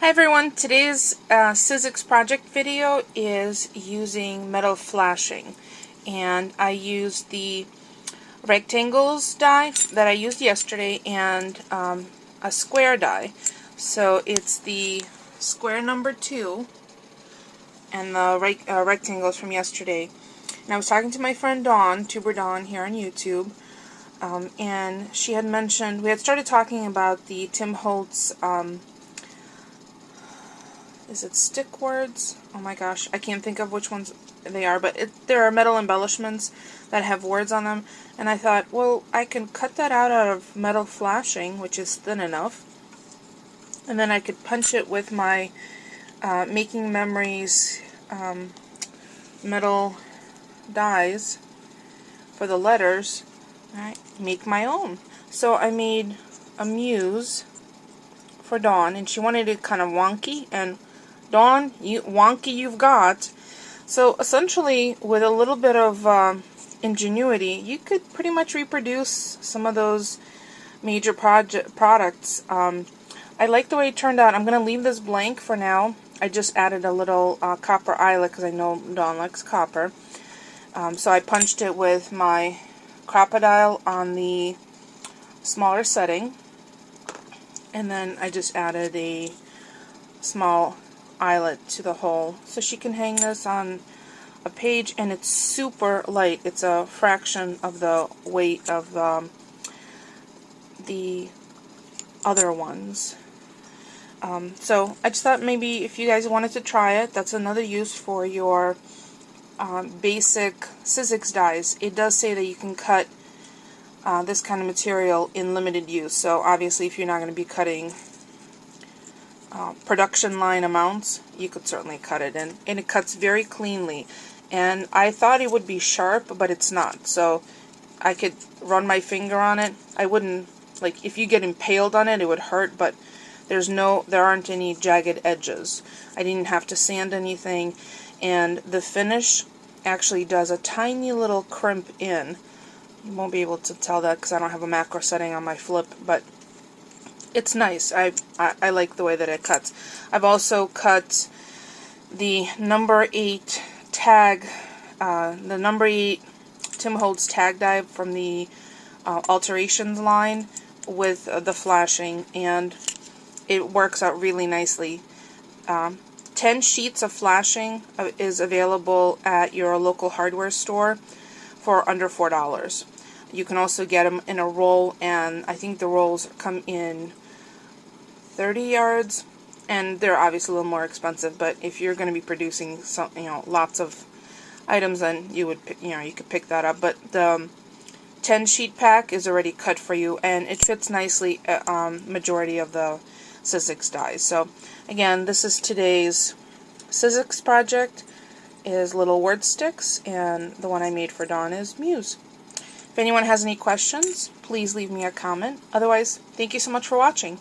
Hi everyone, today's Sizzix project video is using metal flashing, and I used the rectangles die that I used yesterday and a square die. So it's the square number 2 and the rectangles from yesterday. And I was talking to my friend Dawn, Tuber Dawn here on YouTube, and she had mentioned, we had started talking about the Tim Holtz is it stick words? Oh my gosh, I can't think of which ones they are, but there are metal embellishments that have words on them, and I thought, well, I can cut that out of metal flashing, which is thin enough, and then I could punch it with my Making Memories metal dies for the letters. Alright, make my own. So I made a muse for Dawn, and she wanted it kind of wonky, and Dawn, wonky you've got. So essentially, with a little bit of ingenuity, you could pretty much reproduce some of those major products. I like the way it turned out. I'm going to leave this blank for now. I just added a little copper eyelet because I know Dawn likes copper. So I punched it with my crocodile on the smaller setting, and then I just added a small eyelet to the hole, so she can hang this on a page, and it's super light. It's a fraction of the weight of the other ones. So I just thought maybe if you guys wanted to try it, that's another use for your basic Sizzix dies. It does say that you can cut this kind of material in limited use, so obviously if you're not going to be cutting production line amounts, you could certainly cut it, and it cuts very cleanly. And I thought it would be sharp, but it's not, so I could run my finger on it. I wouldn't, like, if you get impaled on it, it would hurt, but there aren't any jagged edges. I didn't have to sand anything, and the finish actually does a tiny little crimp in. You won't be able to tell that because I don't have a macro setting on my flip, but it's nice. I like the way that it cuts. I've also cut the number 8 tag, the number 8 Tim Holtz tag die from the alterations line with the flashing, and it works out really nicely. 10 sheets of flashing is available at your local hardware store for under $4. You can also get them in a roll, and I think the rolls come in 30 yards, and they're obviously a little more expensive, but if you're going to be producing some, lots of items, then you could pick that up. But the 10 sheet pack is already cut for you, and it fits nicely majority of the Sizzix dies. So again, this is today's Sizzix project, is little word sticks, and the one I made for Dawn is Muse. If anyone has any questions, please leave me a comment. Otherwise, thank you so much for watching.